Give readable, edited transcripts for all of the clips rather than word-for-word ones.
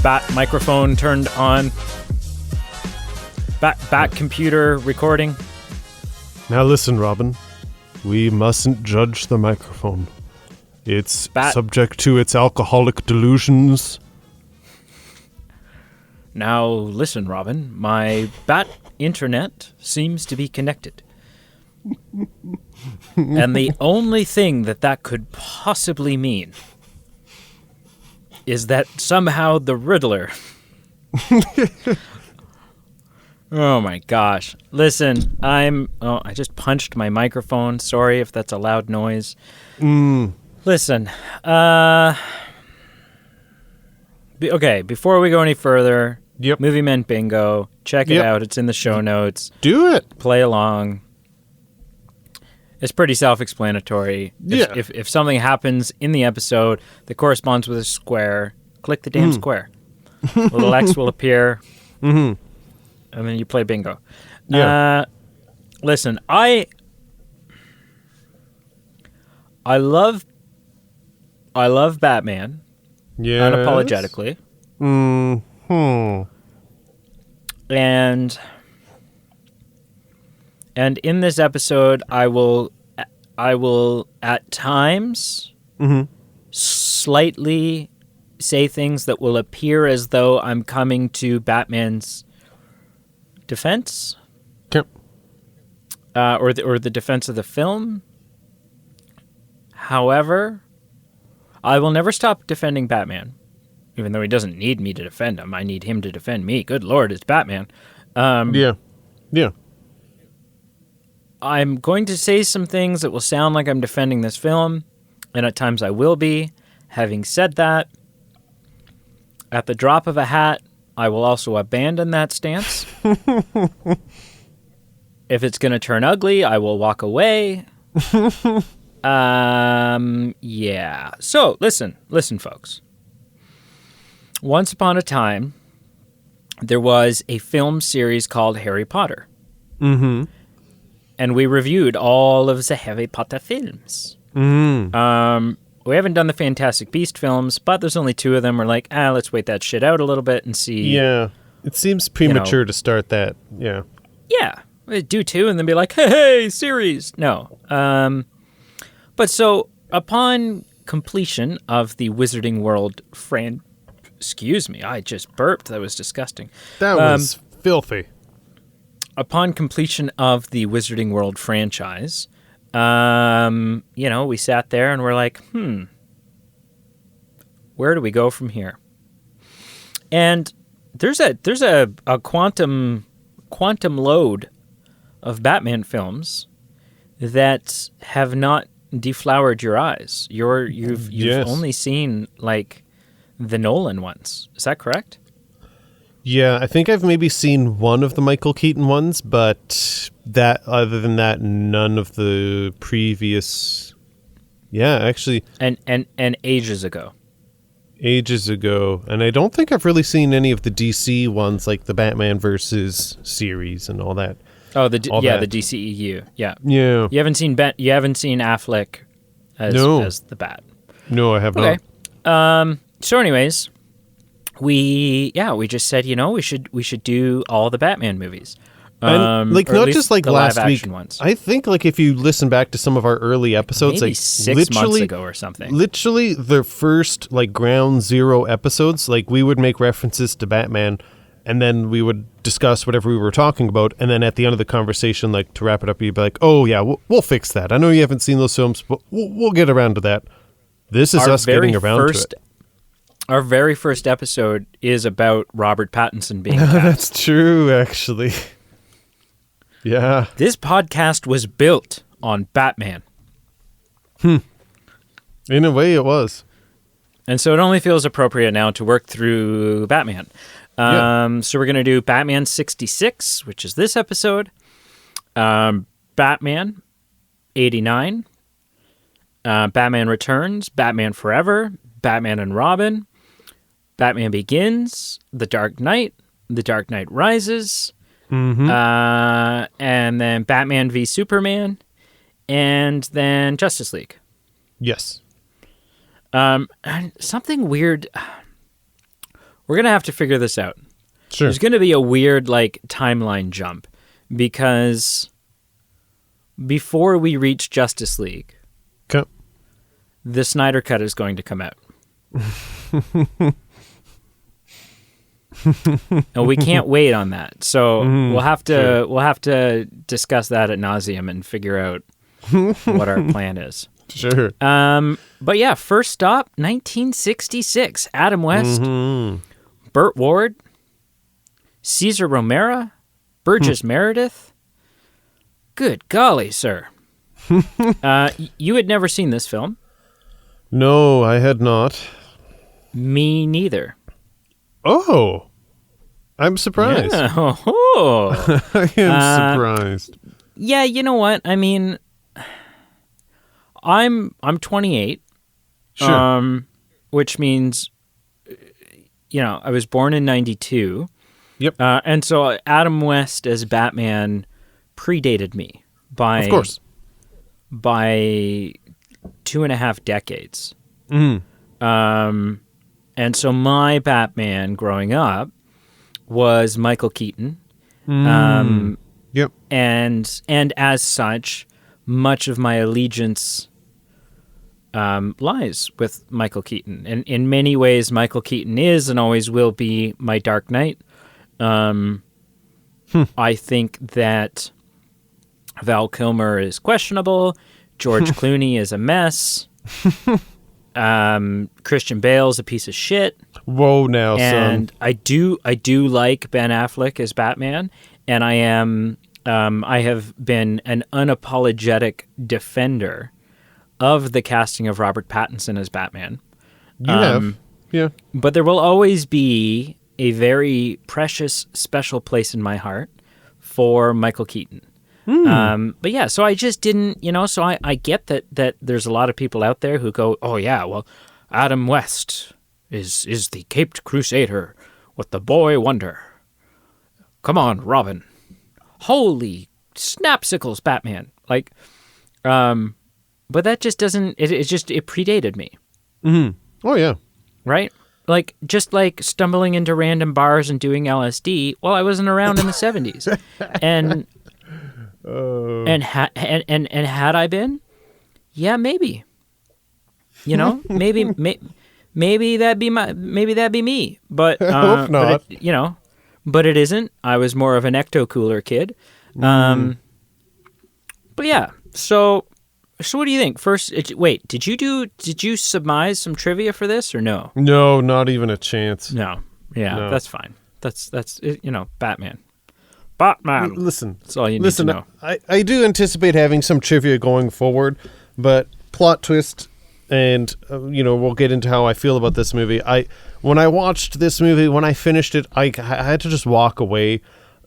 bat microphone turned on. Bat computer recording. Now listen, Robin. We mustn't judge the microphone. It's subject to its alcoholic delusions. Now listen, Robin. My bat internet seems to be connected. And the only thing that could possibly mean is that somehow the Riddler... Oh my gosh. Listen, I just punched my microphone. Sorry if that's a loud noise. Listen, okay, before we go any further, Movie Men Bingo, check it out. It's in the show notes. Do it. Play along. It's pretty self-explanatory. If something happens in the episode that corresponds with a square, click the damn square. Little X will appear. And then you play bingo. Listen, I love Batman. Yes. Unapologetically. And in this episode, I will at times slightly say things that will appear as though I'm coming to Batman's defense, or the defense of the film. However, I will never stop defending Batman, even though he doesn't need me to defend him. I need him to defend me. Good Lord, it's Batman. Yeah. I'm going to say some things that will sound like I'm defending this film, and at times I will be. Having said that, at the drop of a hat, I will also abandon that stance. If it's going to turn ugly, I will walk away. Yeah. So, listen, folks. Once upon a time, there was a film series called Harry Potter. And we reviewed all of the Harry Potter films. We haven't done the Fantastic Beast films, but there's only 2 of them. We're like, let's wait that shit out a little bit and see. Yeah. It seems premature to start that. Yeah. Yeah. Do 2 and then be like, hey, series. No. But so, upon completion of the Wizarding World Excuse me, I just burped. That was disgusting. That was filthy. Upon completion of the Wizarding World franchise, we sat there and we're like, where do we go from here? And there's a quantum load of Batman films that have not deflowered your eyes. You've only seen like the Nolan ones. Is that correct? Yeah, I think I've maybe seen one of the Michael Keaton ones, but other than that, none of the previous. Yeah, actually. And ages ago. And I don't think I've really seen any of the DC ones, like the Batman versus series and all that. Oh, the DCEU. Yeah. Yeah. You haven't seen Affleck as the Bat. No, I have not. Okay. So anyways, we just said, we should do all the Batman movies. And not just like last week. Ones. I think like if you listen back to some of our early episodes, maybe like 6 months ago or something. Literally the first like ground zero episodes, like we would make references to Batman and then we would discuss whatever we were talking about, and then at the end of the conversation, like to wrap it up, you'd be like, "Oh yeah, we'll fix that. I know you haven't seen those films, but we'll get around to that." This is us getting around to it. Our very first episode is about Robert Pattinson being That's true, actually. Yeah. This podcast was built on Batman. In a way, it was. And so it only feels appropriate now to work through Batman. So we're going to do Batman 66, which is this episode. Batman 89. Batman Returns. Batman Forever. Batman and Robin. Batman Begins. The Dark Knight. The Dark Knight Rises. And then Batman v Superman. And then Justice League. Yes. And something weird. we're going to have to figure this out. Sure. There's going to be a weird like timeline jump because before we reach Justice League, Okay. the Snyder Cut is going to come out. And we can't wait on that. So we'll have to discuss that ad nauseum and figure out what our plan is. Sure. But yeah, first stop, 1966. Adam West, Burt Ward, Cesar Romero, Burgess Meredith. Good golly, sir. You had never seen this film. No, I had not. Me neither. Oh, I'm surprised. Yeah. Oh. I am surprised. Yeah, you know what? I mean, I'm 28. Sure. Which means, I was born in 92. Yep. And so Adam West as Batman predated me by, Of course, by 2.5 decades. Mm-hmm. And so my Batman growing up was Michael Keaton. Yep. And as such, much of my allegiance lies with Michael Keaton. And in many ways, Michael Keaton is and always will be my Dark Knight. I think that Val Kilmer is questionable. George Clooney is a mess. Christian Bale's a piece of shit. Whoa, now, And son. I do like Ben Affleck as Batman, and I have been an unapologetic defender of the casting of Robert Pattinson as Batman. You have. Yeah. But there will always be a very precious, special place in my heart for Michael Keaton. But yeah, so I just didn't, so I get that there's a lot of people out there who go, oh yeah, well, Adam West is the Caped Crusader with the boy wonder. Come on, Robin. Holy snapsicles, Batman. Like, but that just doesn't, it predated me. Oh, yeah. Right? Like, just like stumbling into random bars and doing LSD, well, I wasn't around in the 70s. And and had I been? Yeah, maybe. Maybe that'd be me. But I hope not. But it isn't. I was more of an ecto cooler kid. But yeah. So what do you think? First, wait, did you surmise some trivia for this or no? No, not even a chance. No. Yeah, No. that's fine. That's Batman. Batman. Listen. That's all you need to know. I do anticipate having some trivia going forward, but plot twist, and we'll get into how I feel about this movie. When I watched this movie, when I finished it, I had to just walk away.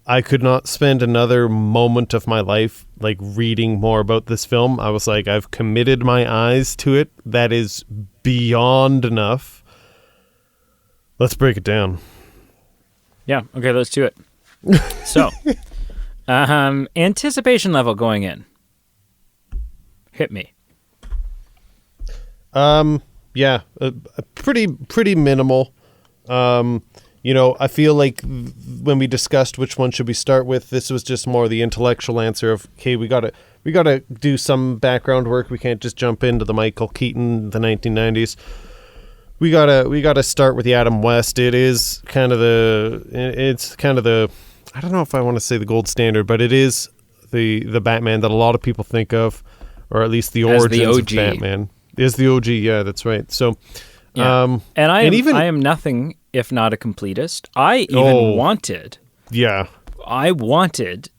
I could not spend another moment of my life like reading more about this film. I was like, I've committed my eyes to it. That is beyond enough. Let's break it down. Yeah. Okay, let's do it. So, anticipation level going in. Hit me. Yeah, pretty minimal. I feel like when we discussed which one should we start with, this was just more the intellectual answer of, okay, we gotta do some background work. We can't just jump into the Michael Keaton, the 1990s. We gotta start with the Adam West. It's kind of the I don't know if I want to say the gold standard, but it is the Batman that a lot of people think of, or at least the origins of Batman. Is the OG, yeah, that's right. So, yeah. I am nothing if not a completist. I even wanted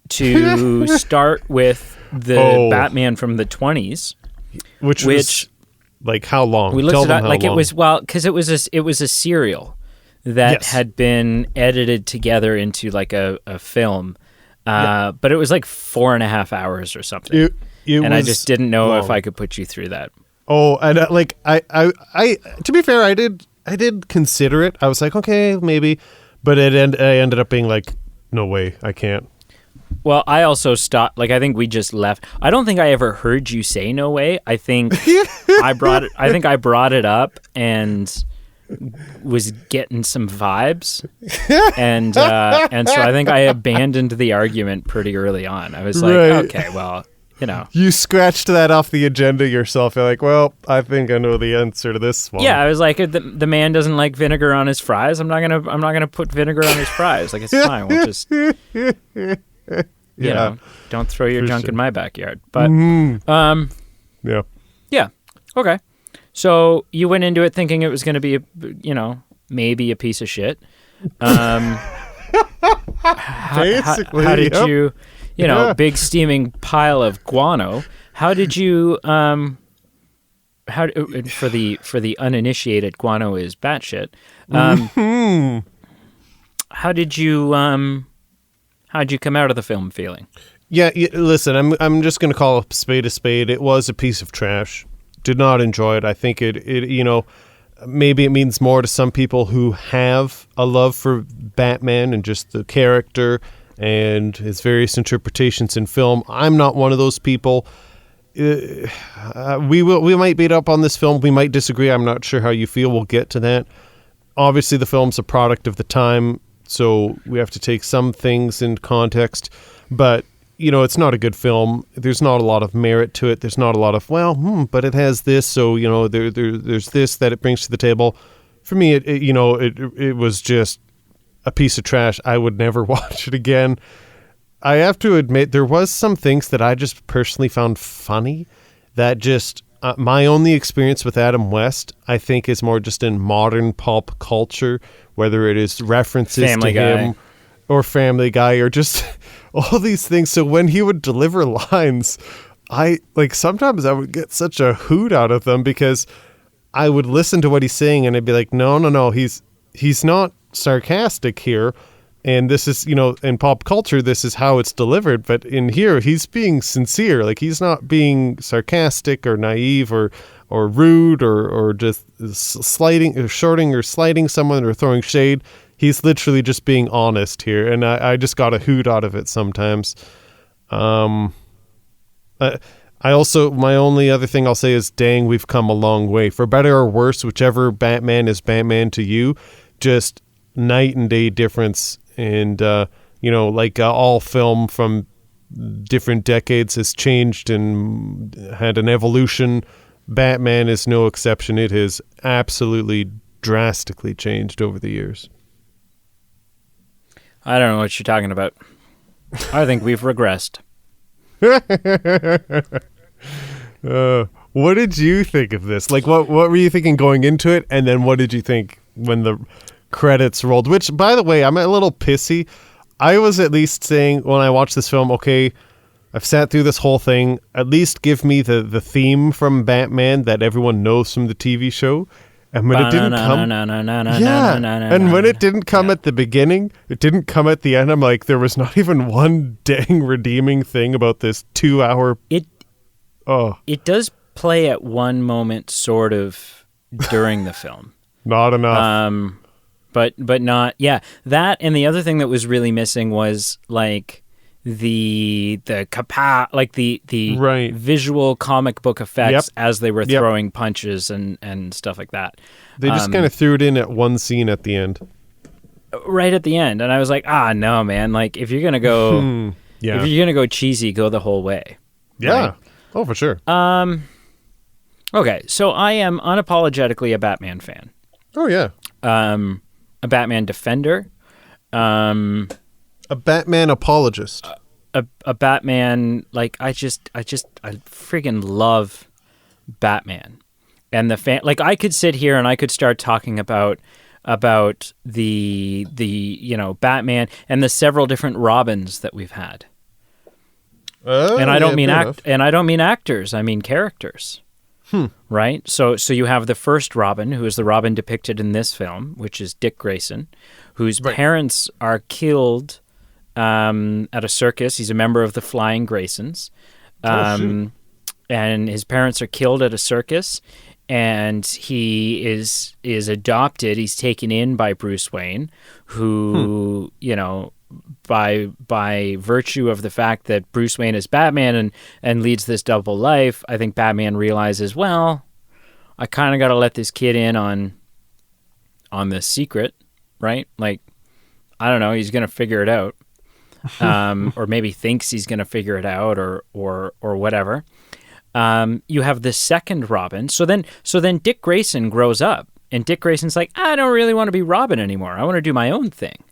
to start with the Batman from the 20s, which was like how long? We looked at like long. It was because it was a serial that had been edited together into like a film, but it was like 4.5 hours or something. And I just didn't know if I could put you through that. Oh, and I to be fair, I did consider it. I was like, okay, maybe, but I ended up being like, no way, I can't. Well, I also stopped. Like, I think we just left. I don't think I ever heard you say no way. I think I brought it up, and was getting some vibes, and so I think I abandoned the argument pretty early on. I was like, okay, well, you scratched that off the agenda yourself. You're like, well, I think I know the answer to this one. Yeah, I was like, the man doesn't like vinegar on his fries. I'm not gonna put vinegar on his fries. Like, it's fine. We'll just don't throw your junk in my backyard. But yeah, okay. So you went into it thinking it was going to be, maybe a piece of shit. Basically, how did you, big steaming pile of guano? How did you, for the uninitiated, guano is batshit. How did you come out of the film feeling? Yeah, listen, I'm just going to call a spade a spade. It was a piece of trash. Did not enjoy it. I think it maybe it means more to some people who have a love for Batman and just the character and his various interpretations in film. I'm not one of those people. We might beat up on this film. We might disagree. I'm not sure how you feel. We'll get to that. Obviously, the film's a product of the time, so we have to take some things in context. But it's not a good film. There's not a lot of merit to it. There's not a lot of, but it has this, so, there's this that it brings to the table. For me, it was just a piece of trash. I would never watch it again. I have to admit, there was some things that I just personally found funny that just, my only experience with Adam West, I think, is more just in modern pulp culture, whether it is references Family to Guy. him or Family Guy or just all these things. So when he would deliver lines, sometimes I would get such a hoot out of them because I would listen to what he's saying and I'd be like, no, he's not sarcastic here. And this is, in pop culture, this is how it's delivered. But in here, he's being sincere. Like, he's not being sarcastic or naive or rude or just sliding or shorting or sliding someone or throwing shade. He's literally just being honest here. And I just got a hoot out of it sometimes. I also, my only other thing I'll say is, dang, we've come a long way. For better or worse, whichever Batman is Batman to you, just night and day difference. And, all film from different decades has changed and had an evolution. Batman is no exception. It has absolutely drastically changed over the years. I don't know what you're talking about. I think we've regressed. What did you think of this? Like, what were you thinking going into it? And then what did you think when the credits rolled? Which, by the way, I'm a little pissy. I was at least saying when I watched this film, okay, I've sat through this whole thing. At least give me the theme from Batman that everyone knows from the TV show. And when it didn't come, and when it didn't come at the beginning, it didn't come at the end. I'm like, there was not even one dang redeeming thing about this 2-hour. It does play at one moment, sort of, during the film. Not enough. But not, yeah. That, and the other thing that was really missing was like the right. visual comic book effects as they were throwing punches and stuff like that. They just kind of threw it in at one scene at the end. Right at the end, and I was like, no, man. Like, if you're gonna go, if you're gonna go cheesy, go the whole way. Yeah. Right? Oh, for sure. Okay, so I am unapologetically a Batman fan. Oh yeah. A Batman defender. A Batman apologist. A Batman, like, I freaking love Batman. And like, I could sit here and I could start talking about the Batman and the several different Robins that we've had. And I don't mean actors, I mean characters. Right? So you have the first Robin, who is the Robin depicted in this film, which is Dick Grayson, whose parents are killed at a circus. He's a member of the Flying Graysons. And his parents are killed at a circus, and he is adopted. He's taken in by Bruce Wayne, who, by virtue of the fact that Bruce Wayne is Batman and leads this double life, I think Batman realizes, well, I kind of got to let this kid in on on this secret, right? Like, I don't know, he's going to figure it out. Or maybe thinks he's going to figure it out or whatever. You have the second Robin. So then Dick Grayson grows up, and Dick Grayson's like, I don't really want to be Robin anymore. I want to do my own thing.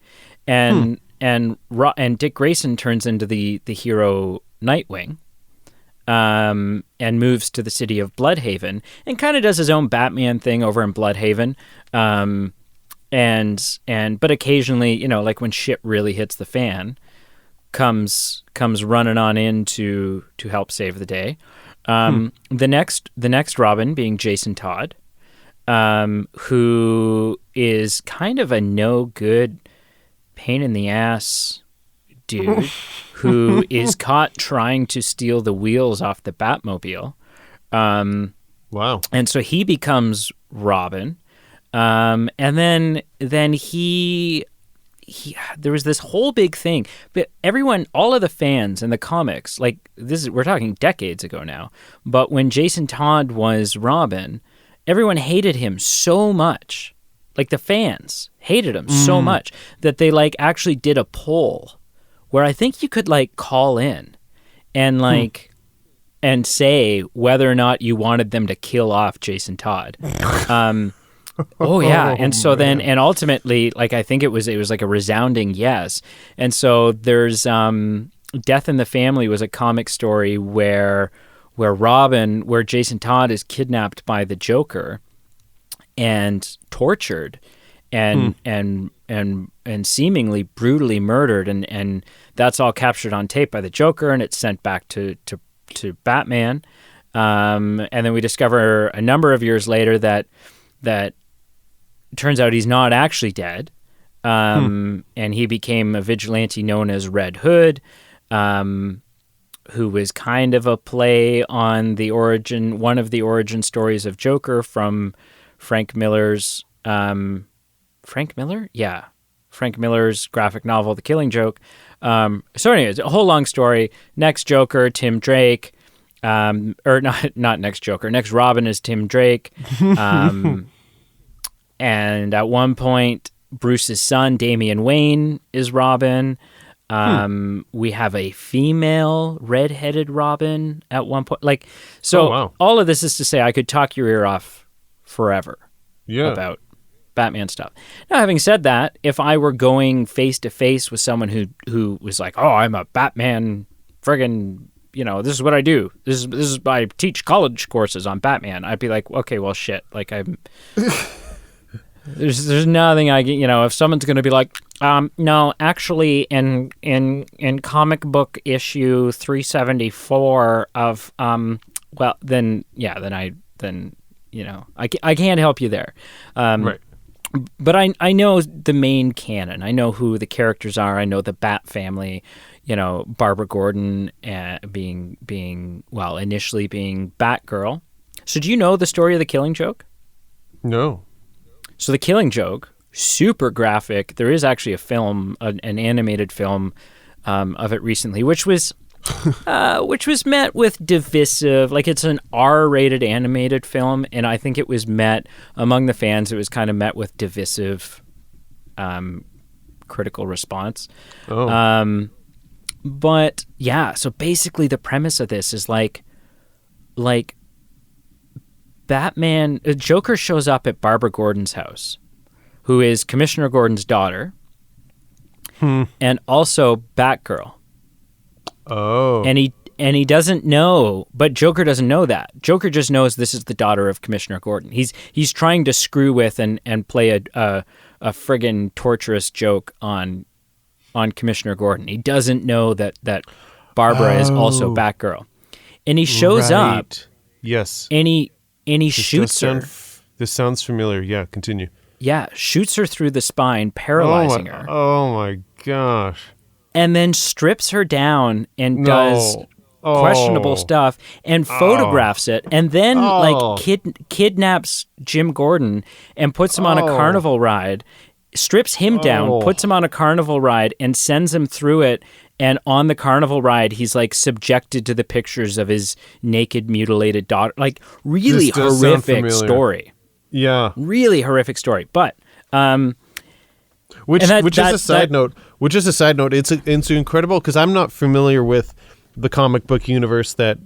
And Dick Grayson turns into the hero Nightwing, and moves to the city of Bloodhaven and kind of does his own Batman thing over in Bloodhaven. But occasionally, you know, like when shit really hits the fan, comes running on in to help save the day. The next Robin being Jason Todd, who is kind of a no good, pain in the ass dude who is caught trying to steal the wheels off the Batmobile. Wow. And so he becomes Robin. And then he there was this whole big thing, but everyone, all of the fans in the comics, like we're talking decades ago now, but when Jason Todd was Robin, everyone hated him so much. Like the fans hated him so much that they like actually did a poll where I think you could like call in and like and say whether or not you wanted them to kill off Jason Todd. Oh yeah, and so then, and ultimately, like I think it was like a resounding yes. And so there's Death in the Family was a comic story where Jason Todd is kidnapped by the Joker and tortured and seemingly brutally murdered, and that's all captured on tape by the Joker, and it's sent back to Batman. And then we discover a number of years later that turns out he's not actually dead. And he became a vigilante known as Red Hood, who was kind of a play on one of the origin stories of Joker from Frank Miller's Frank Miller's graphic novel, The Killing Joke. So anyways, a whole long story. Next Joker, Tim Drake, or not next Joker. Next Robin is Tim Drake. And at one point, Bruce's son, Damian Wayne, is Robin. We have a female redheaded Robin at one point. Like, so all of this is to say I could talk your ear off forever about Batman stuff. Now, having said that, if I were going face to face with someone who was like, "Oh, I'm a Batman friggin', you know, this is what I do. This is I teach college courses on Batman," I'd be like, "Okay, well, shit. Like, I'm there's nothing I get. You know, if someone's going to be like, no, actually, in comic book issue 374 of then you know, I can't help you there." Right. But I know the main canon. I know who the characters are. I know the Bat family. You know, Barbara Gordon initially being Batgirl. So do you know the story of The Killing Joke? No. So The Killing Joke, super graphic. There is actually a film, an animated film of it recently, which was met with divisive, like it's an R-rated animated film, and I think it was met among the fans. It was kind of met with divisive, critical response. But yeah, so basically the premise of this is like Batman, Joker shows up at Barbara Gordon's house, who is Commissioner Gordon's daughter, and also Batgirl. Oh. And he doesn't know, but Joker doesn't know that. Joker just knows this is the daughter of Commissioner Gordon. He's trying to screw with and play a friggin' torturous joke on Commissioner Gordon. He doesn't know that Barbara is also Batgirl. And he shows up. Yes. And he shoots her. This sounds familiar. Yeah, continue. Yeah, shoots her through the spine, paralyzing her. Oh my gosh. And then strips her down and does questionable stuff and photographs it, and then kidnaps Jim Gordon and puts him on a carnival ride, strips him down, puts him on a carnival ride, and sends him through it. And on the carnival ride, he's like subjected to the pictures of his naked, mutilated daughter. Like, really horrific story. Yeah. Really horrific story. But Which And is a side note. Which is a side note. It's incredible because I'm not familiar with the comic book universe that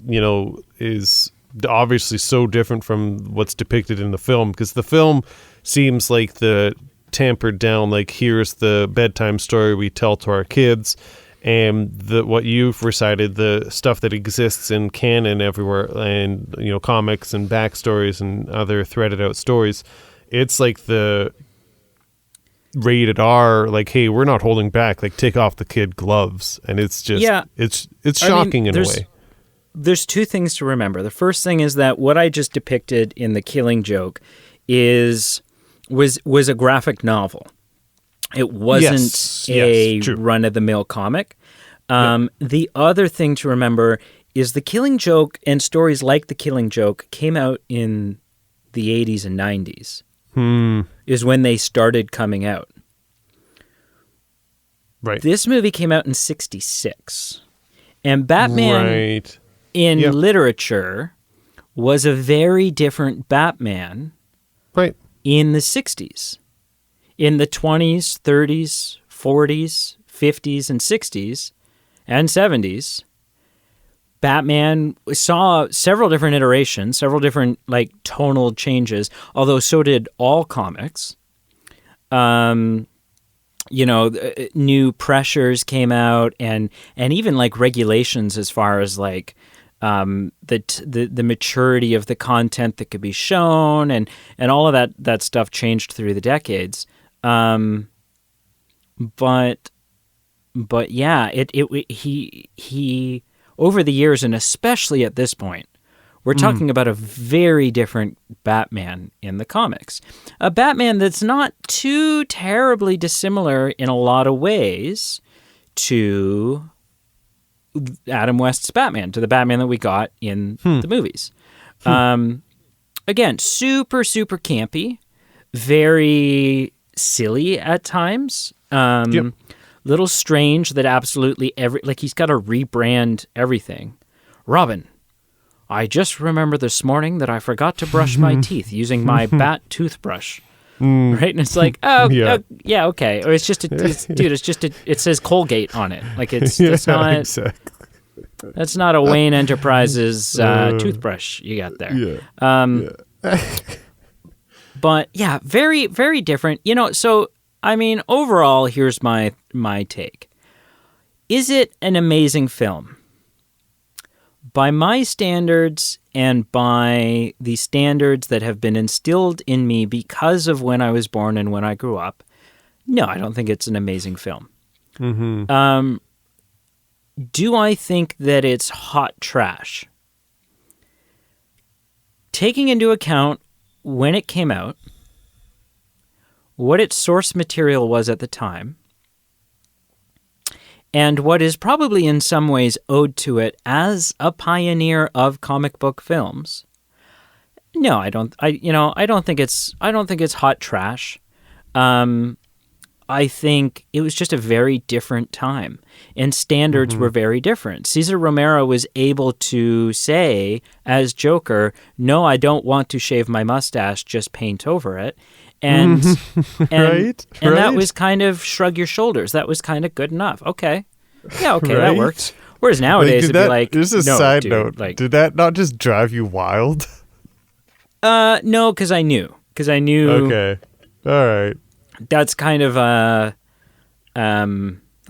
is obviously so different from what's depicted in the film. Because the film seems like the tampered down, like here's the bedtime story we tell to our kids, and what you've recited, the stuff that exists in canon everywhere, and comics and backstories and other threaded out stories. It's like the rated R, like, hey, we're not holding back, like take off the kid gloves, and it's just it's shocking in a way. There's two things to remember. The first thing is that what I just depicted in The Killing Joke was a graphic novel. It wasn't a run-of-the-mill comic. The other thing to remember is The Killing Joke and stories like The Killing Joke came out in the 80s and 90s. Is when they started coming out. Right. This movie came out in 1966. And Batman in literature was a very different Batman in the 60s. In the 20s, 30s, 40s, 50s, and 60s, and 70s, Batman saw several different iterations, several different tonal changes, although so did all comics. New pressures came out and even regulations as far as the maturity of the content that could be shown and all of that stuff changed through the decades. But yeah, he over the years, and especially at this point, we're talking about a very different Batman in the comics. A Batman that's not too terribly dissimilar in a lot of ways to Adam West's Batman, to the Batman that we got in the movies. Again, super, super campy, very silly at times. Little strange that absolutely he's got to rebrand everything. Robin, I just remember this morning that I forgot to brush my teeth using my bat toothbrush. Right? And it's like, yeah, okay. Or it's just it says Colgate on it. It's not exactly. That's not a Wayne Enterprises toothbrush you got there. But yeah, very, very different. So I mean, overall, here's my take. Is it an amazing film? By my standards and by the standards that have been instilled in me because of when I was born and when I grew up, no, I don't think it's an amazing film. Do I think that it's hot trash? Taking into account when it came out, what its source material was at the time, and what is probably in some ways owed to it as a pioneer of comic book films. No, I don't think it's hot trash. I think it was just a very different time, and standards were very different. Cesar Romero was able to say, as Joker, no, I don't want to shave my mustache, just paint over it. And that was kind of shrug your shoulders. That was kind of good enough. Okay. Yeah, okay, that works. Whereas nowadays it'd be like, just a side note, did that not just drive you wild? No, because I knew. Okay. All right. That's kind of not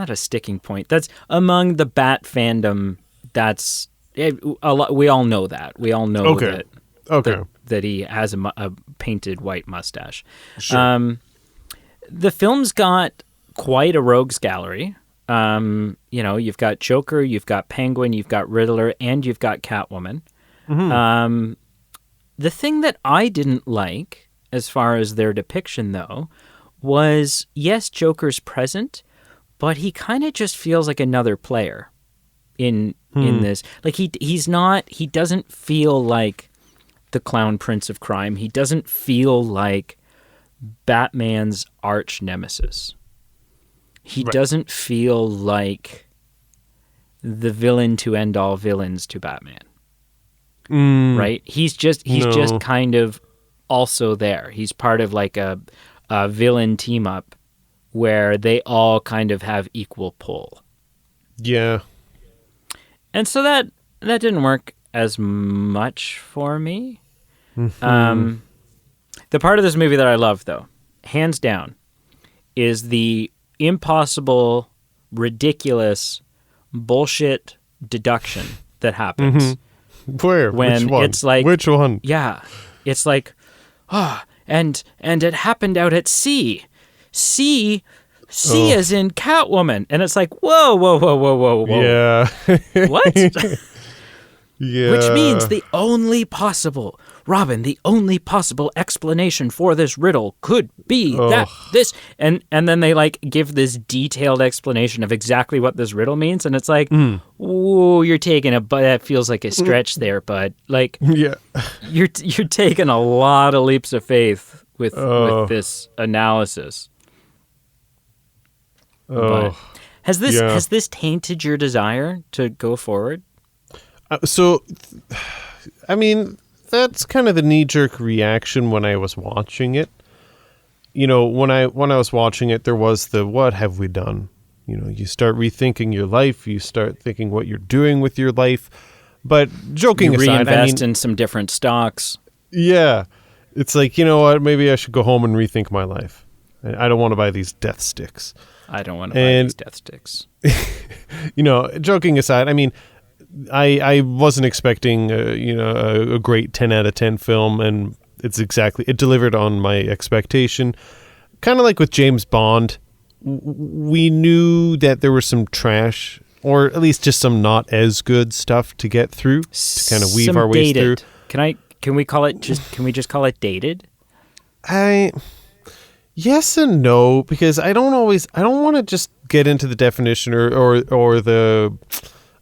a sticking point. That's among the Bat fandom. That's a lot. We all know that. We all know that. Okay. That he has a painted white mustache. Sure. The film's got quite a rogues gallery. You've got Joker, you've got Penguin, you've got Riddler, and you've got Catwoman. The thing that I didn't like, as far as their depiction, though, was, yes, Joker's present, but he kind of just feels like another player in this. Like he doesn't feel like the Clown Prince of Crime. He doesn't feel like Batman's arch nemesis. He doesn't feel like the villain to end all villains to Batman. Right? He's just kind of also there. He's part of like a villain team up where they all kind of have equal pull. Yeah. And so that didn't work as much for me. Mm-hmm. The part of this movie that I love, though, hands down, is the impossible, ridiculous, bullshit deduction that happens. Where? When Which one? it's like... Which one? Yeah. It's like, and it happened out at sea. Sea as in Catwoman. And it's like, whoa. Yeah. What? Yeah. Which means the only possible explanation for this riddle could be this. And then they like give this detailed explanation of exactly what this riddle means. And it's like, whoa, you're taking that feels like a stretch there, bud. Like, yeah. you're taking a lot of leaps of faith with this analysis. But has this tainted your desire to go forward? So, I mean, that's kind of the knee-jerk reaction when I was watching it. You know, when I was watching it, there was the, what have we done? You know, you start rethinking your life. You start thinking what you're doing with your life. But joking aside, reinvest in some different stocks. Yeah. It's like, you know what? Maybe I should go home and rethink my life. I don't want to buy these death sticks. I don't want to buy these death sticks. You know, joking aside, I mean, I wasn't expecting, a great 10 out of 10 film, and it delivered on my expectation. Kind of like with James Bond, we knew that there was some trash, or at least just some not as good stuff to get through, to kind of weave our ways through. Can we just call it dated? Yes and no, because I don't want to just get into the definition or the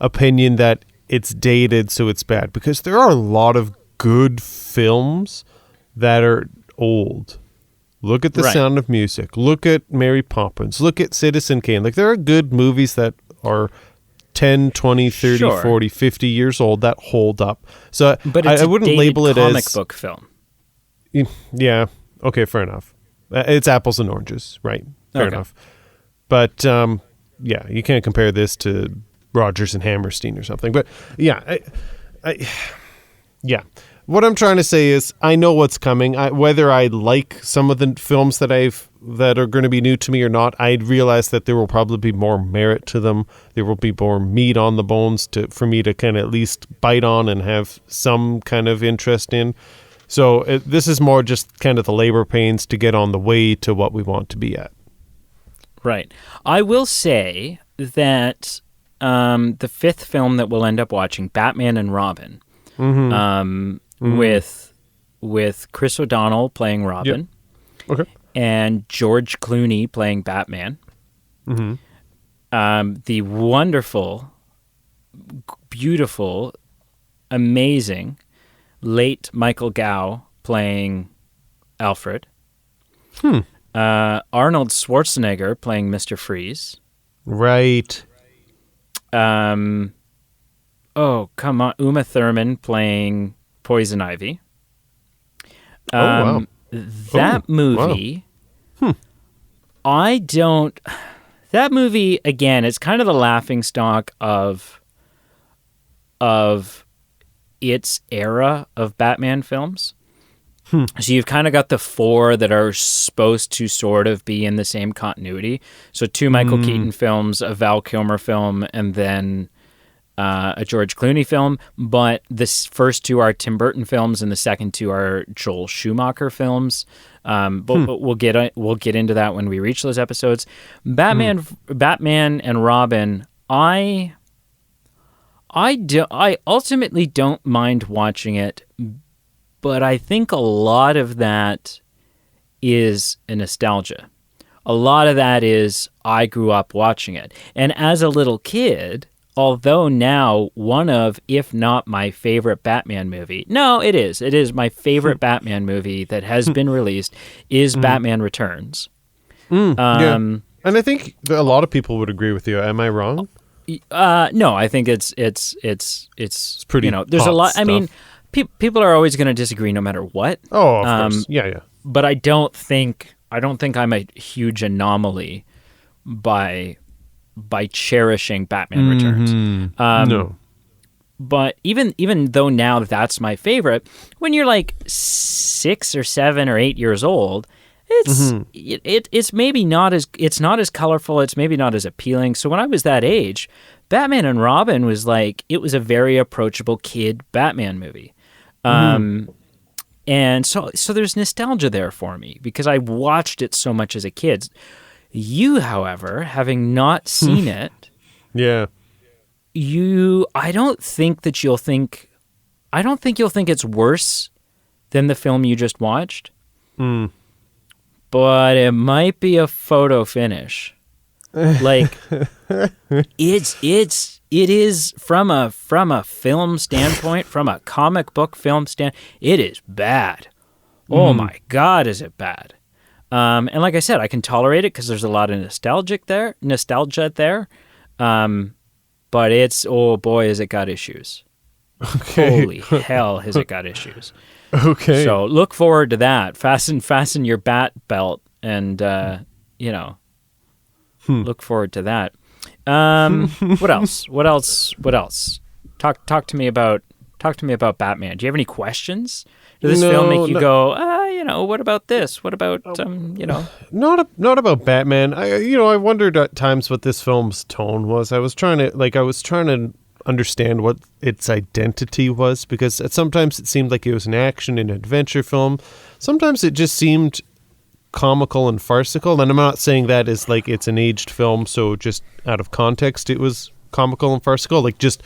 opinion that it's dated so it's bad, because there are a lot of good films that are old. Look at The Sound of Music, look at Mary Poppins, look at Citizen Kane. Like, there are good movies that are 10, 20, 30, 40, 50 years old that hold up. So but it's I wouldn't label it as comic book film. Yeah, okay, fair enough. It's apples and oranges, right? Fair enough. But yeah, you can't compare this to Rodgers and Hammerstein or something. But yeah, yeah. What I'm trying to say is, I know what's coming. Whether I like some of the films that are going to be new to me or not, I realize that there will probably be more merit to them. There will be more meat on the bones for me to kind of at least bite on and have some kind of interest in. So this is more just kind of the labor pains to get on the way to what we want to be at. Right. I will say that the fifth film that we'll end up watching, Batman and Robin, with Chris O'Donnell playing Robin, and George Clooney playing Batman, the wonderful, beautiful, amazing late Michael Gough playing Alfred, Arnold Schwarzenegger playing Mr. Freeze. Right. Oh, come on. Uma Thurman playing Poison Ivy. Wow. That movie, that movie, again, it's kind of the laughingstock of its era of Batman films. So you've kind of got the four that are supposed to sort of be in the same continuity. So two Michael Keaton films, a Val Kilmer film, and then a George Clooney film. But the first two are Tim Burton films, and the second two are Joel Schumacher films. But we'll get into that when we reach those episodes. Batman and Robin. I ultimately don't mind watching it. But I think a lot of that is a nostalgia. A lot of that is I grew up watching it. And as a little kid, although now one of, if not my favorite Batman movie, no, it is. It is my favorite Batman movie that has been released is Batman Returns. Yeah. And I think a lot of people would agree with you. Am I wrong? No, I think it's pretty, there's a lot. Stuff. I mean, people are always going to disagree no matter what. Oh, of course. Yeah. But I don't think I'm a huge anomaly by cherishing Batman Returns. No. But even though now that's my favorite, when you're like 6 or 7 or 8 years old, it's maybe not as colorful. It's maybe not as appealing. So when I was that age, Batman and Robin was like, it was a very approachable kid Batman movie. And so there's nostalgia there for me because I watched it so much as a kid. You, however, having not seen it, yeah, I don't think you'll think it's worse than the film you just watched. But it might be a photo finish. Like it is from a film standpoint, from a comic book film it is bad. Oh my God, is it bad? And like I said, I can tolerate it because there's a lot of nostalgia there. But it's, oh boy, has it got issues. Okay. Holy hell, has it got issues. Okay. So look forward to that. Fasten your bat belt and, look forward to that. What else? Talk to me about Batman. Do you have any questions? Does this film make you go, what about this? What about, Not about Batman. I wondered at times what this film's tone was. I was trying to understand what its identity was, because sometimes it seemed like it was an action and adventure film. Sometimes it just seemed comical and farcical. And I'm not saying that is like it's an aged film, so just out of context it was comical and farcical, like just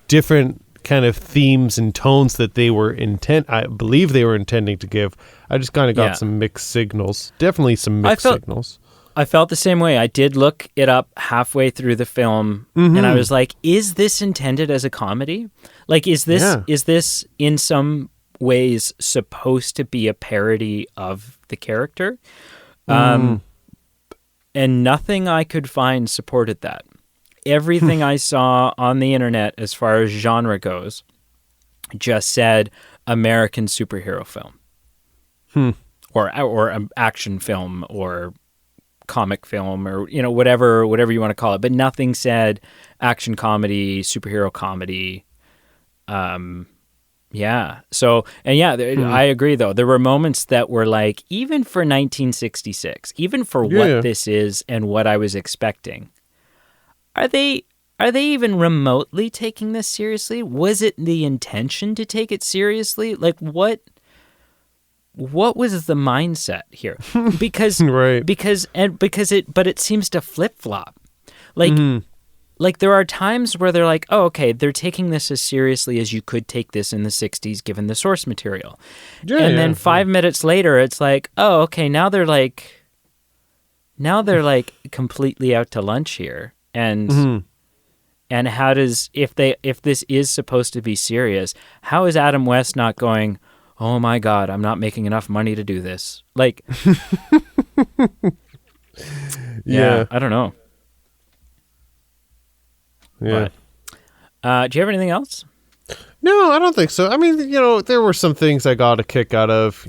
different kind of themes and tones that I believe they were intending to give. I just kind of got some mixed signals. Definitely some mixed signals. I felt the same way. I did look it up halfway through the film, and I was like, is this intended as a comedy? Like, is this in some ways supposed to be a parody of the character? And nothing I could find supported that. Everything I saw on the internet as far as genre goes just said American superhero film. Or action film or comic film or whatever you want to call it, but nothing said action comedy, superhero comedy. I agree though. There were moments that were like, even for 1966, even for what this is and what I was expecting, are they even remotely taking this seriously? Was it the intention to take it seriously? Like what was the mindset here? Because right. But it seems to flip-flop. Like there are times where they're like, oh, okay, they're taking this as seriously as you could take this in the 60s given the source material. Then 5 minutes later it's like, oh, okay, now they're like completely out to lunch here. And how does if this is supposed to be serious, how is Adam West not going, oh my God, I'm not making enough money to do this? Like, I don't know. Yeah. But, do you have anything else? No, I don't think so. I mean, there were some things I got a kick out of,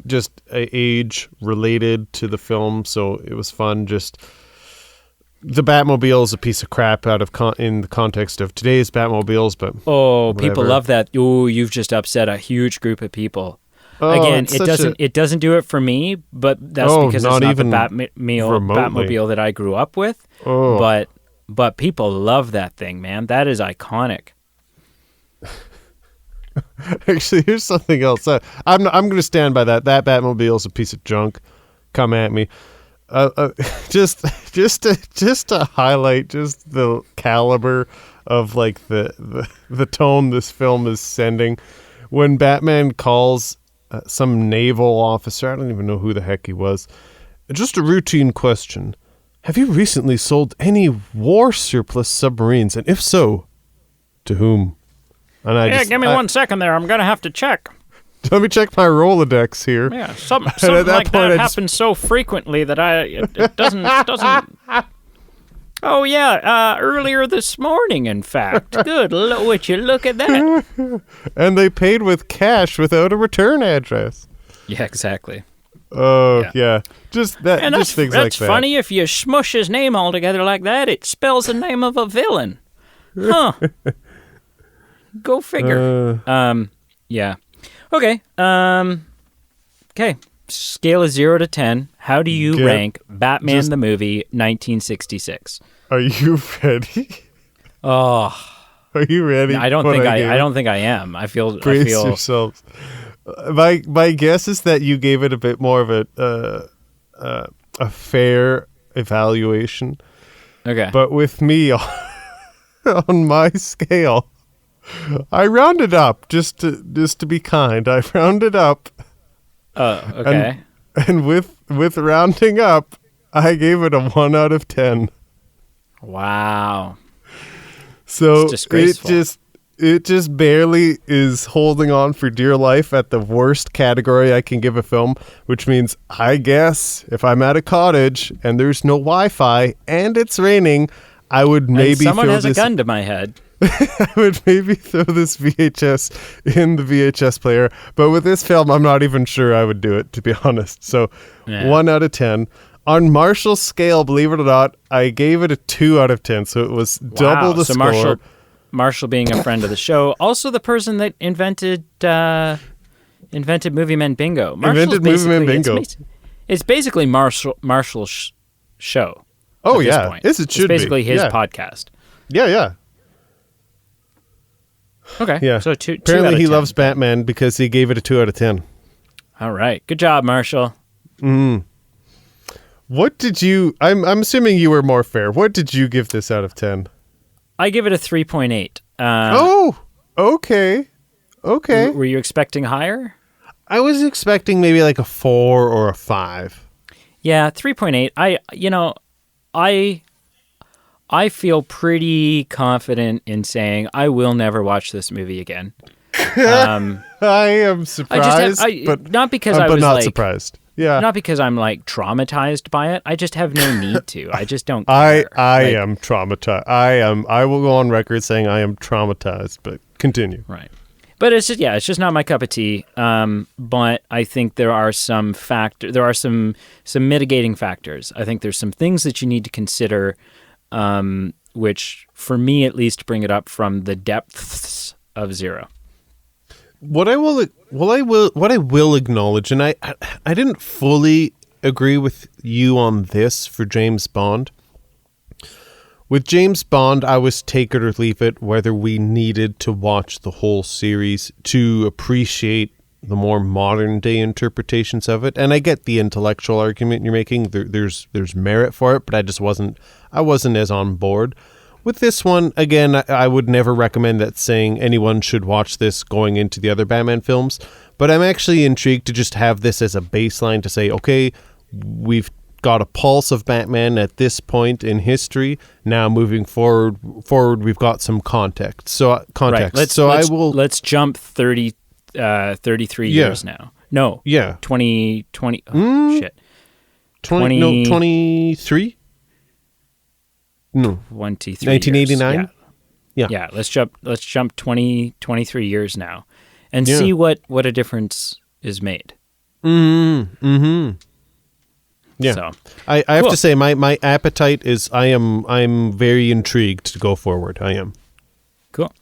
just age related to the film. So it was fun. Just the Batmobile is a piece of crap in the context of today's Batmobiles, but whatever. People love that. Ooh, you've just upset a huge group of people. Oh, again, it doesn't do it for me, but that's because it's not the Batmobile that I grew up with. Oh. But people love that thing, man. That is iconic. Actually, here's something else. I'm going to stand by that. That Batmobile is a piece of junk. Come at me. Just to highlight just the caliber of like the tone this film is sending. When Batman calls some naval officer, I don't even know who the heck he was, just a routine question: have you recently sold any war surplus submarines, and if so, to whom? And give me 1 second there. I'm gonna have to check. Let me check my Rolodex here. Yeah, something like that happens so frequently that it doesn't. Oh yeah, earlier this morning, in fact. Good, would you look at that? And they paid with cash without a return address. Yeah, exactly. Oh, yeah. Just that. And just things like that. that's funny. If you smush his name all together like that, it spells the name of a villain. Huh. Go figure. Yeah. Okay. Okay. Scale of 0 to 10. How do you rank Batman the movie 1966? Are you ready? Oh. Are you ready? I don't think I am. I feel yourselves. My guess is that you gave it a bit more of a fair evaluation. Okay. But with me on my scale, I rounded up just to be kind. I rounded up. Oh, okay. And with rounding up, I gave it a 1 out of 10. Wow. So it just barely is holding on for dear life at the worst category I can give a film, which means I guess if I'm at a cottage and there's no Wi-Fi and it's raining, I would maybe someone has a gun to my head. I would maybe throw this VHS in the VHS player, but with this film, I'm not even sure I would do it, to be honest. So 1 out of 10. On Marshall's scale, believe it or not, I gave it a 2 out of 10, so it was double the score. Marshall being a friend of the show, also the person that invented Movie Men Bingo. Invented Movie Men Bingo. It's basically Marshall's show. Oh, yeah. It should be. It's basically his podcast. Yeah. Okay. Yeah. So two Apparently out of he 10. loves Batman because he gave it a 2 out of 10. All right. Good job, Marshall. What did you... I'm assuming you were more fair. What did you give this out of 10? I give it a 3.8. Okay. Were you expecting higher? I was expecting maybe like a 4 or a 5. Yeah, 3.8. I feel pretty confident in saying I will never watch this movie again. I am surprised, but not because I was not surprised. Yeah, not because I'm like traumatized by it. I just have no need to. I just don't care. I am traumatized. I will go on record saying I am traumatized. But continue. Right. But it's just not my cup of tea. But I think there are some mitigating factors. I think there's some things that you need to consider, which for me at least bring it up from the depths of 0. What I will acknowledge, and I didn't fully agree with you on this for James Bond. With James Bond, I was take it or leave it whether we needed to watch the whole series to appreciate the more modern day interpretations of it. And I get the intellectual argument you're making. There's merit for it, but I wasn't as on board. With this one, again, I would never recommend that saying anyone should watch this going into the other Batman films, but I'm actually intrigued to just have this as a baseline to say, okay, we've got a pulse of Batman at this point in history. Now moving forward we've got some context. Right. Let's jump 33 years now. No. Yeah. 2020. Shit. 23? No. 23 1989? Yeah. Let's jump 23 years now and see what a difference is made. Yeah. So, I have to say my appetite is I'm very intrigued to go forward. I am. Cool.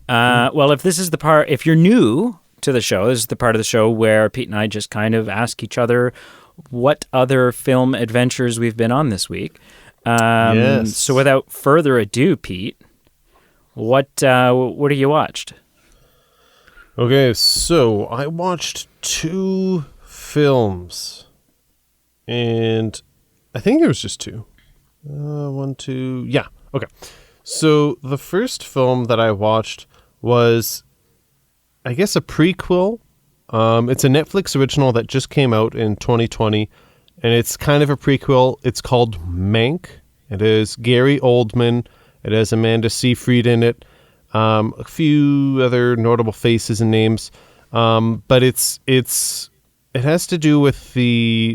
Well, if you're new to the show, this is the part of the show where Pete and I just kind of ask each other what other film adventures we've been on this week. Yes. So without further ado, Pete, what have you watched? Okay, so I watched 2 films, and I think it was just 2. 1, 2, yeah. Okay. So the first film that I watched was, I guess, a prequel. It's a Netflix original that just came out in 2020. And it's kind of a prequel. It's called Mank. It is Gary Oldman. It has Amanda Seyfried in it. A few other notable faces and names. But it has to do with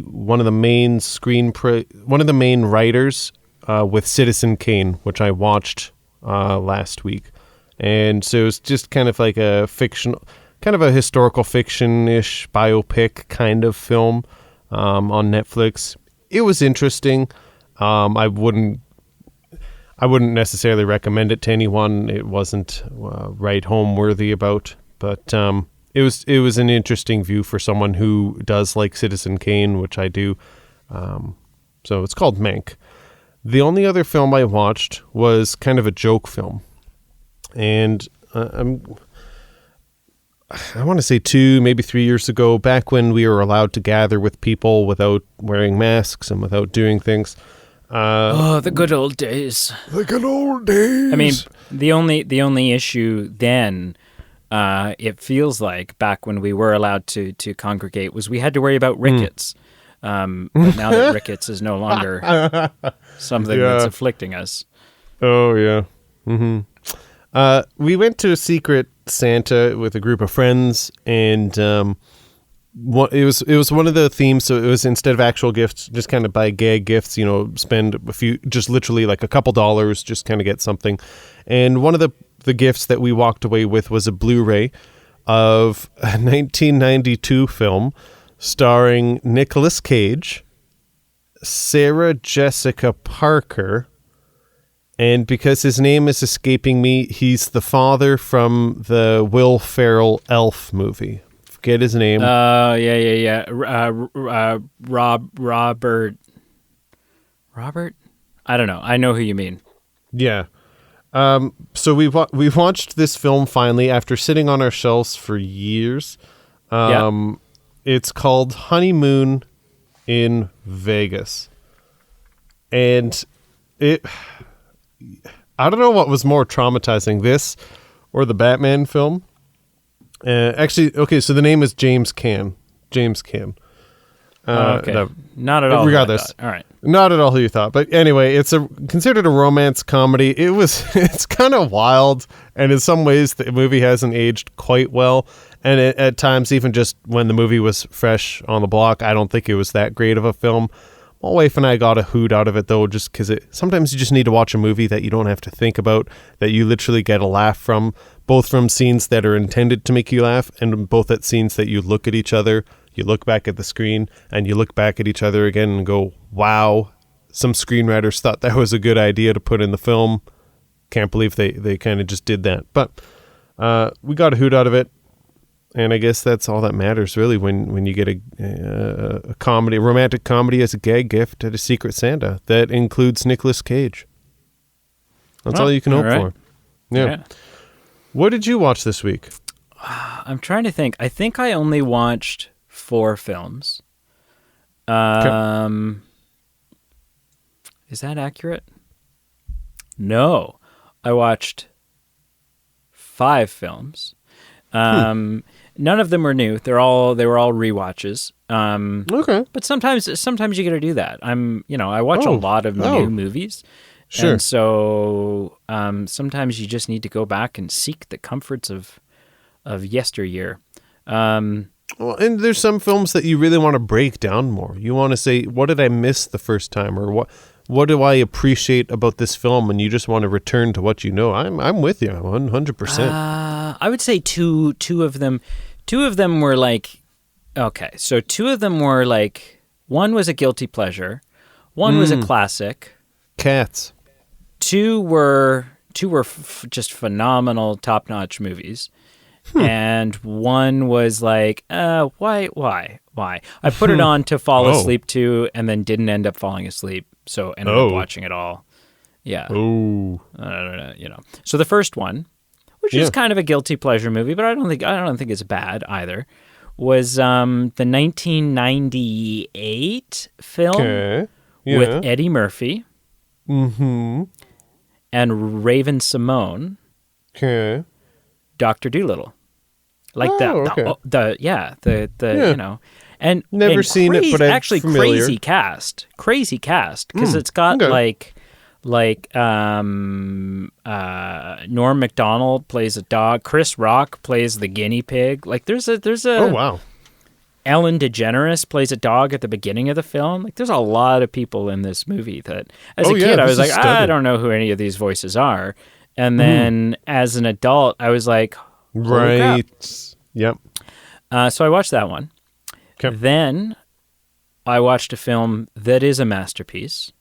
one of the main writers with Citizen Kane, which I watched last week. And so it's just kind of like a historical fiction-ish biopic kind of film. on Netflix. It was interesting. I wouldn't necessarily recommend it to anyone. It wasn't right home worthy about, but it was an interesting view for someone who does like Citizen Kane, which I do. So it's called Mank. The only other film I watched was kind of a joke film, and I want to say 2, maybe 3 years ago, back when we were allowed to gather with people without wearing masks and without doing things. The good old days. The good old days. I mean, the only issue then, it feels like back when we were allowed to congregate, was we had to worry about rickets. But now that rickets is no longer something that's afflicting us. Oh yeah. Mm-hmm. We went to a Secret Santa with a group of friends, and it was one of the themes. So it was, instead of actual gifts, just kind of buy gag gifts. Spend a few, just literally like a couple dollars, just kind of get something. And one of the gifts that we walked away with was a Blu-ray of a 1992 film starring Nicolas Cage, Sarah Jessica Parker, and because his name is escaping me, he's the father from the Will Ferrell Elf movie. Forget his name. Yeah. Robert. I don't know. I know who you mean. Yeah. So we watched this film finally after sitting on our shelves for years. It's called Honeymoon in Vegas. And I don't know what was more traumatizing, this or the Batman film. Actually, okay, so the name is James Caan. Okay. Not at all. Regardless. All right. Not at all who you thought. But anyway, it's considered a romance comedy. It's kind of wild, and in some ways the movie hasn't aged quite well. And at times, even just when the movie was fresh on the block, I don't think it was that great of a film. My wife and I got a hoot out of it, though, just because sometimes you just need to watch a movie that you don't have to think about, that you literally get a laugh from, both from scenes that are intended to make you laugh, and both at scenes that you look at each other, you look back at the screen, and you look back at each other again and go, wow, some screenwriters thought that was a good idea to put in the film. Can't believe they kind of just did that. But we got a hoot out of it. And I guess that's all that matters, really, when you get a comedy, a romantic comedy as a gag gift at a Secret Santa that includes Nicolas Cage. That's all you can hope for. Yeah. What did you watch this week? I'm trying to think. I think I only watched 4 films. Is that accurate? No. I watched 5 films. None of them were new. They were all rewatches. Okay. But sometimes you got to do that. I watch a lot of new movies. Sure. And so sometimes you just need to go back and seek the comforts of yesteryear. Well, and there's some films that you really want to break down more. You want to say, what did I miss the first time, or what do I appreciate about this film? And you just want to return to what you know. I'm with you 100%. I would say two of them were like, okay, so 2 of them were like, one was a guilty pleasure, one was a classic. Cats. 2 were just phenomenal, top-notch movies. And one was like, why? I put it on to fall asleep to, and then didn't end up falling asleep, so ended up watching it all. Yeah. Oh. So the first one, which is kind of a guilty pleasure movie, but I don't think it's bad either, was the 1998 film with Eddie Murphy and Raven Simone. Okay. Dr. Dolittle, like and never seen it, but I'm actually familiar. crazy cast because it's got like Norm Macdonald plays a dog, Chris Rock plays the guinea pig, like there's a oh wow, Ellen DeGeneres plays a dog at the beginning of the film. Like there's a lot of people in this movie that as a kid I was like, I don't know who any of these voices are. And then as an adult, I was like, holy crap. Yep. So I watched that one. Okay. Then I watched a film that is a masterpiece.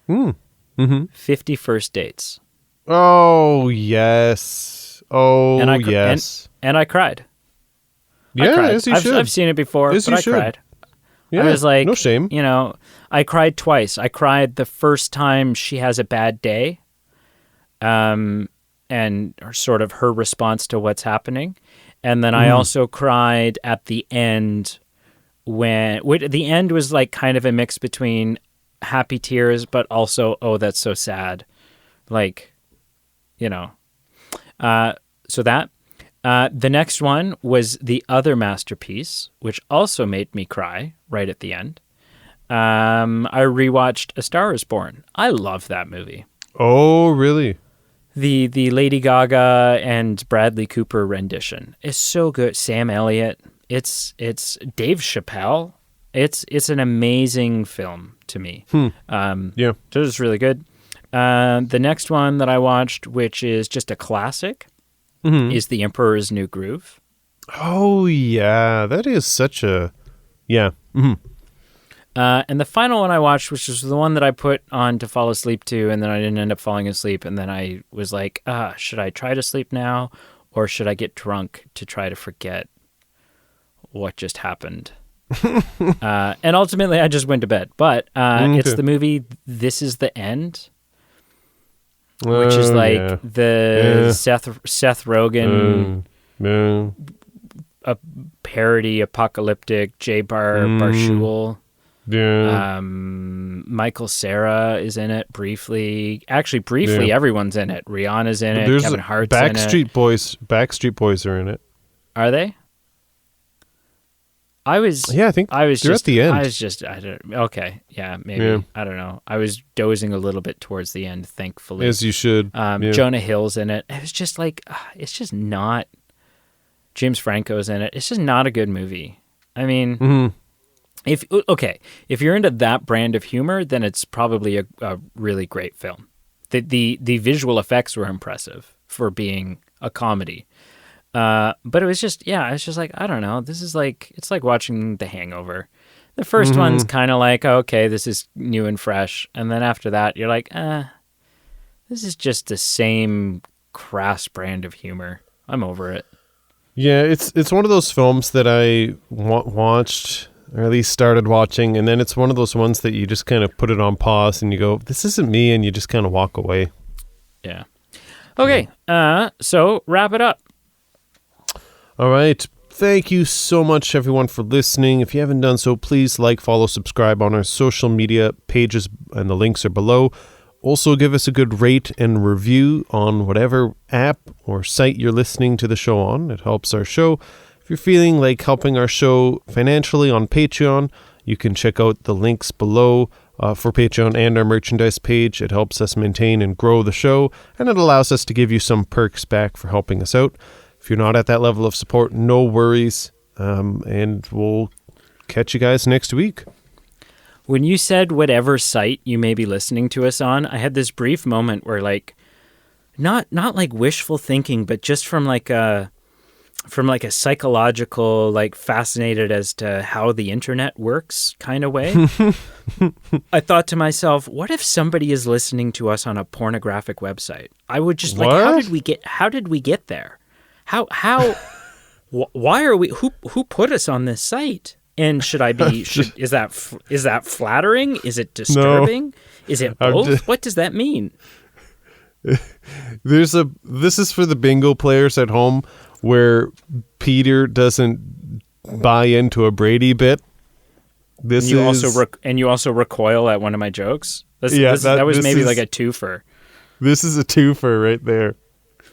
50 First Dates. Oh, yes. Oh, yes. And I cried. Yeah, I cried. as you should. I've seen it before, As but you I should. cried. Yeah, I was like, no shame. You know, I cried twice. I cried the first time she has a bad day, and sort of her response to what's happening. And then I also cried at the end the end was like kind of a mix between happy tears, but also, oh, that's so sad. Like, you know, so that, the next one was the other masterpiece, which also made me cry right at the end. I rewatched A Star Is Born. I love that movie. Oh, really? The Lady Gaga and Bradley Cooper rendition is so good. Sam Elliott. It's Dave Chappelle. It's an amazing film to me. Yeah. So it's really good. The next one that I watched, which is just a classic, is The Emperor's New Groove. Oh, yeah. That is such a... Yeah. Mm-hmm. And the final one I watched, which was the one that I put on to fall asleep to, and then I didn't end up falling asleep. And then I was like, should I try to sleep now, or should I get drunk to try to forget what just happened? And ultimately, I just went to bed. But it's the movie This Is the End, which is like Seth Rogen a parody apocalyptic Barshul. Yeah. Michael Cera is in it briefly. Actually, briefly, everyone's in it. Rihanna's in it. Kevin Hart's in it. Backstreet Boys are in it. Are they? I think I was they're just at the end. Okay. Yeah, maybe. Yeah. I don't know. I was dozing a little bit towards the end, thankfully. As you should. Jonah Hill's in it. It was just like, it's just not. James Franco's in it. It's just not a good movie. I mean, if you're into that brand of humor, then it's probably a really great film. The visual effects were impressive for being a comedy. But it was just, it's just like, I don't know. This is like, it's like watching The Hangover. The first one's kind of like, okay, this is new and fresh. And then after that, you're like, this is just the same crass brand of humor. I'm over it. Yeah, it's one of those films that I watched, or at least started watching, and then it's one of those ones that you just kind of put it on pause and you go, this isn't me, and you just kind of walk away. Yeah. Okay, so wrap it up. All right. Thank you so much, everyone, for listening. If you haven't done so, please like, follow, subscribe on our social media pages, and the links are below. Also, give us a good rate and review on whatever app or site you're listening to the show on. It helps our show. If you're feeling like helping our show financially on Patreon, you can check out the links below for Patreon and our merchandise page. It helps us maintain and grow the show, and it allows us to give you some perks back for helping us out. If you're not at that level of support, no worries, and we'll catch you guys next week. When you said whatever site you may be listening to us on, I had this brief moment where, like, not like wishful thinking, but just from like a psychological, like, fascinated as to how the internet works kind of way. I thought to myself, what if somebody is listening to us on a pornographic website? I would just like, how did we get there? Why are we? Who put us on this site? And should I be? Is that flattering? Is it disturbing? No. Is it both? What does that mean? This is for the bingo players at home, where Peter doesn't buy into a Brady bit. You also recoil at one of my jokes. That was maybe like a twofer. This is a twofer right there.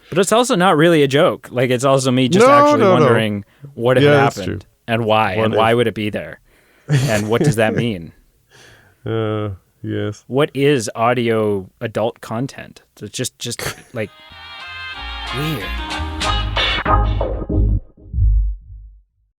But it's also not really a joke. Like, it's also me just wondering what if it happened and why, and why would it be there, and what does that mean? Yes. What is audio adult content? So it's just like weird.